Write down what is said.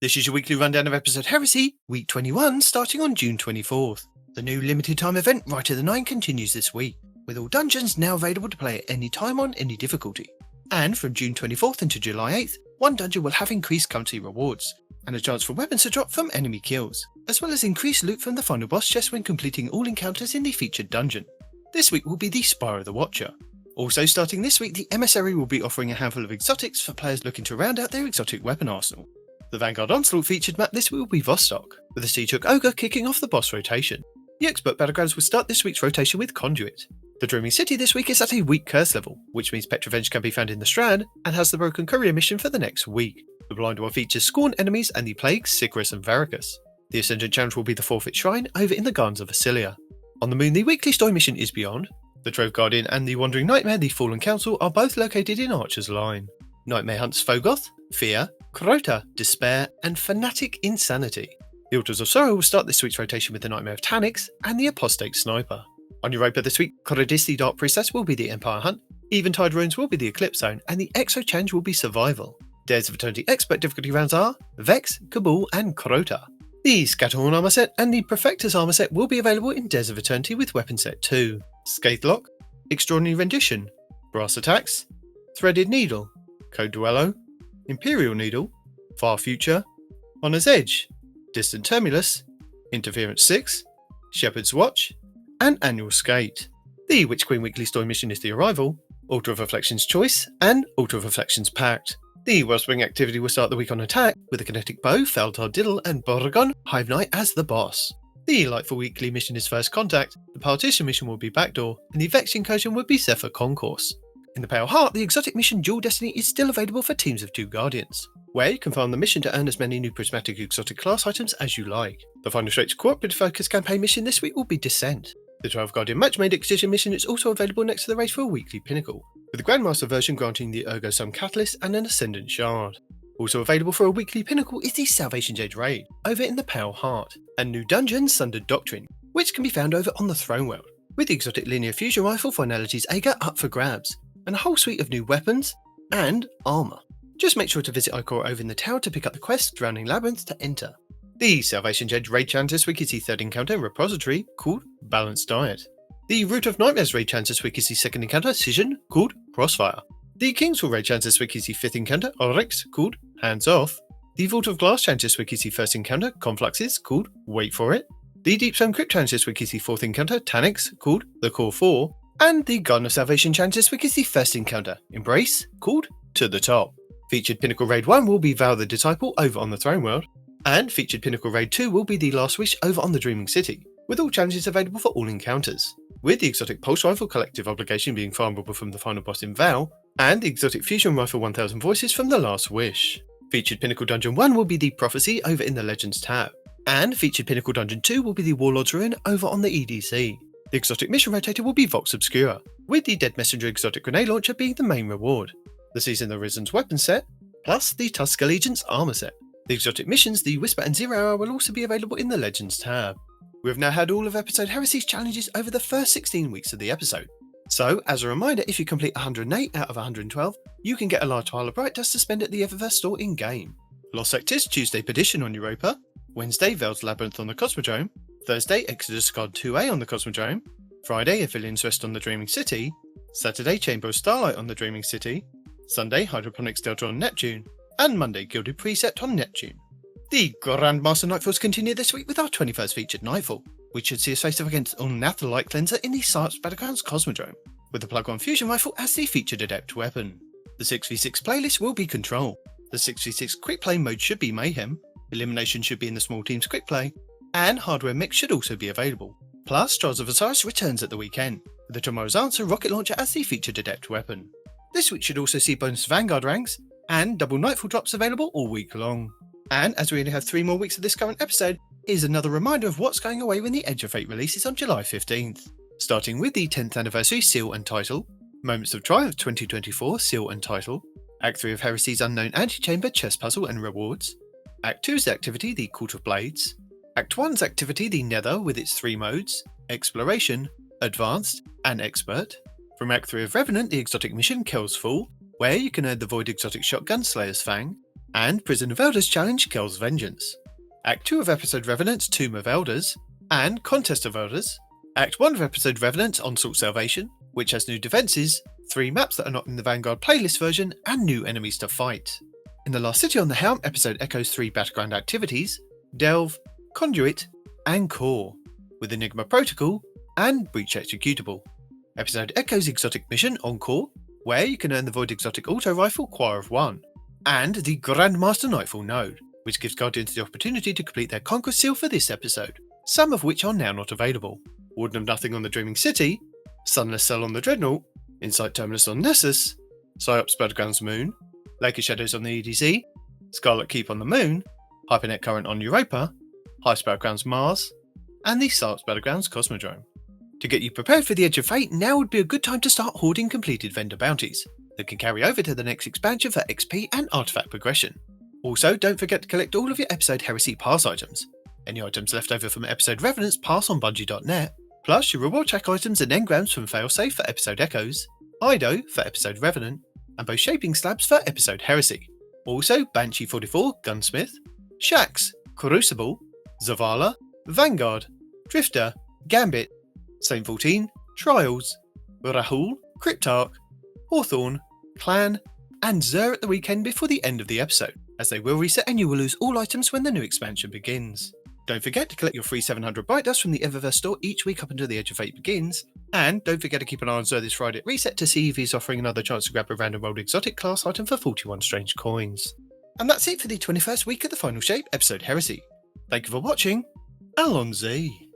This is your weekly rundown of episode Heresy, week 21, starting on June 24th. The new limited time event, Rite of the Nine, continues this week, with all dungeons now available to play at any time on any difficulty. And from June 24th until July 8th, one dungeon will have increased currency rewards, and a chance for weapons to drop from enemy kills, as well as increased loot from the final boss chest when completing all encounters in the featured dungeon. This week will be the Spire of the Watcher. Also starting this week, the Emissary will be offering a handful of exotics for players looking to round out their exotic weapon arsenal. The Vanguard Onslaught featured map this week will be Vostok, with the Siege Hook Ogre kicking off the boss rotation. The Expert Battlegrounds will start this week's rotation with Conduit. The Dreaming City this week is at a weak curse level, which means Petrovenge can be found in the Strand, and has the Broken Courier mission for the next week. The Blind One features Scorn enemies and the Plagues, Sigrus and Varicus. The Ascendant challenge will be the Forfeit Shrine over in the Gardens of Vasilia. On the Moon, the weekly story mission is Beyond. The Trove Guardian and the Wandering Nightmare, the Fallen Council, are both located in Archer's Line. Nightmare hunts Fogoth, Fear, Crota, Despair, and Fanatic Insanity. The Altars of Sorrow will start this week's rotation with the Nightmare of Tanix and the Apostate Sniper. On Europa this week, Coradis the Dark Priestess will be the Empire Hunt, Eventide Runes will be the Eclipse Zone, and the Exo Challenge will be Survival. Dares of Eternity Expert difficulty rounds are Vex, Cabal, and Crota. The Scatterhorn armor set and the Perfector's armor set will be available in Dares of Eternity with Weapon Set 2. Scaithlock, Extraordinary Rendition, Brass Attacks, Threaded Needle, Code Duello, Imperial Needle, Far Future, Honor's Edge, Distant Terminus, Interference 6, Shepherd's Watch, and Annual Skate. The Witch Queen weekly story mission is The Arrival, Altar of Reflection's Choice, and Altar of Reflection's Pact. The Wellspring activity will start the week on attack, with the Kinetic Bow, Feltar Diddle, and Borgon Hive Knight as the boss. The Lightfall weekly mission is First Contact, the Partition mission will be Backdoor, and the Vex incursion will be Zephyr Concourse. In the Pale Heart, the exotic mission Dual Destiny is still available for teams of 2 Guardians, where you can farm the mission to earn as many new prismatic exotic class items as you like. The final straight cooperative focus campaign mission this week will be Descent. The 12 Guardian match-made Excision mission is also available next to the race for a weekly Pinnacle, with the Grandmaster version granting the Ergo Sum Catalyst and an Ascendant Shard. Also available for a weekly Pinnacle is the Salvation Jade Raid, over in the Pale Heart, and new dungeon Sundered Doctrine, which can be found over on the Throne World, with the exotic linear fusion rifle Finality's Ager up for grabs, and a whole suite of new weapons and armour. Just make sure to visit Ikora over in the tower to pick up the quest Drowning Labyrinth to enter. The Salvation Jade Raid Challenge this week is the 3rd encounter repository called Balanced Diet. The Root of Nightmares Raid Challenge this week is the 2nd encounter Scission called Crossfire. The Kingsfall Raid Challenge this week is the 5th encounter Oryx called Hands Off. The Vault of Glass Challenge this week is the 1st encounter Confluxes called Wait For It. The Deep Zone Crypt Challenge this week is the 4th encounter Tanix called The Core 4. And the Garden of Salvation Challenge this week is the 1st encounter Embrace called To The Top. Featured Pinnacle Raid 1 will be Vow the Disciple over on the Throne World, and featured Pinnacle Raid 2 will be the Last Wish over on the Dreaming City, with all challenges available for all encounters, with the exotic Pulse Rifle Collective Obligation being farmable from the final boss in Vow, and the exotic Fusion Rifle 1000 Voices from the Last Wish. Featured Pinnacle Dungeon 1 will be the Prophecy over in the Legends tab, and featured Pinnacle Dungeon 2 will be the Warlord's Ruin over on the EDC. The exotic mission rotator will be Vox Obscura, with the Dead Messenger exotic grenade launcher being the main reward. The Season of the Risen's weapon set, plus the Tusk Allegiance armor set. The exotic missions, the Whisper and 0 Hour, will also be available in the Legends tab. We have now had all of episode Heresy's challenges over the first 16 weeks of the episode. So, as a reminder, if you complete 108 out of 112, you can get a large pile of Bright Dust to spend at the Eververse store in-game. Lost Sectors, Tuesday Perdition on Europa, Wednesday Veil's Labyrinth on the Cosmodrome, Thursday Exodus Guard 2A on the Cosmodrome, Friday Aphelios Rest on the Dreaming City, Saturday Chamber of Starlight on the Dreaming City, Sunday Hydroponics Delta on Neptune, and Monday Gilded Precept on Neptune. The Grandmaster Nightfalls continue this week with our 21st featured Nightfall, which should see us face off against Unnatha Light Cleanser in the Sarps Battlegrounds Cosmodrome, with the Plug-on Fusion Rifle as the featured adept weapon. The 6v6 playlist will be Control, the 6v6 Quickplay mode should be Mayhem, Elimination should be in the small teams Quickplay, and Hardware Mix should also be available. Plus, Trials of Osiris returns at the weekend, with the Tomorrow's Answer Rocket Launcher as the featured adept weapon. This week should also see bonus Vanguard ranks, and double Nightfall drops available all week long. And as we only have 3 more weeks of this current episode, here's another reminder of what's going away when the Edge of Fate releases on July 15th. Starting with the 10th Anniversary Seal and Title, Moments of Triumph 2024 Seal and Title, Act 3 of Heresy's Unknown Antechamber Chess Puzzle and Rewards, Act 2's activity the Court of Blades, Act 1's activity the Nether with its 3 modes, Exploration, Advanced, and Expert. From Act 3 of Revenant, the exotic mission Kel's Fall, where you can earn the Void exotic shotgun Slayer's Fang, and Prison of Elders challenge Kel's Vengeance. Act 2 of episode Revenant's Tomb of Elders, and Contest of Elders. Act 1 of episode Revenant's Onslaught Salvation, which has new defences, 3 maps that are not in the Vanguard playlist version, and new enemies to fight. In the Last City on the Helm episode echoes 3 Battleground activities, Delve, Conduit, and Core, with Enigma Protocol and Breach Executable. Episode echoes Exotic Mission on Core, where you can earn the Void Exotic Auto Rifle Choir of 1, and the Grandmaster Nightfall node, which gives Guardians the opportunity to complete their Conquest Seal for this episode, some of which are now not available. Warden of Nothing on the Dreaming City, Sunless Cell on the Dreadnought, Insight Terminus on Nessus, Psyops Battlegrounds Moon, Lake of Shadows on the EDZ, Scarlet Keep on the Moon, Hypernet Current on Europa, Heist Battlegrounds Mars, and the Psyops Battlegrounds Cosmodrome. To get you prepared for the Edge of Fate, now would be a good time to start hoarding completed vendor bounties that can carry over to the next expansion for XP and artifact progression. Also, don't forget to collect all of your episode Heresy pass items. Any items left over from episode Revenants pass on Bungie.net, plus your reward check items and engrams from Failsafe for episode Echoes, Ido for episode Revenant, and both shaping slabs for episode Heresy. Also, Banshee 44, Gunsmith, Shax, Crucible, Zavala, Vanguard, Drifter, Gambit, Saint 14, Trials, Rahul, Cryptarch, Hawthorne, Clan, and Xur at the weekend before the end of the episode, as they will reset and you will lose all items when the new expansion begins. Don't forget to collect your free 700 Bright Dust from the Eververse store each week up until the Edge of Fate begins, and don't forget to keep an eye on Xur this Friday at Reset to see if he's offering another chance to grab a random rolled exotic class item for 41 strange coins. And that's it for the 21st week of the Final Shape episode Heresy. Thank you for watching, Allons-y.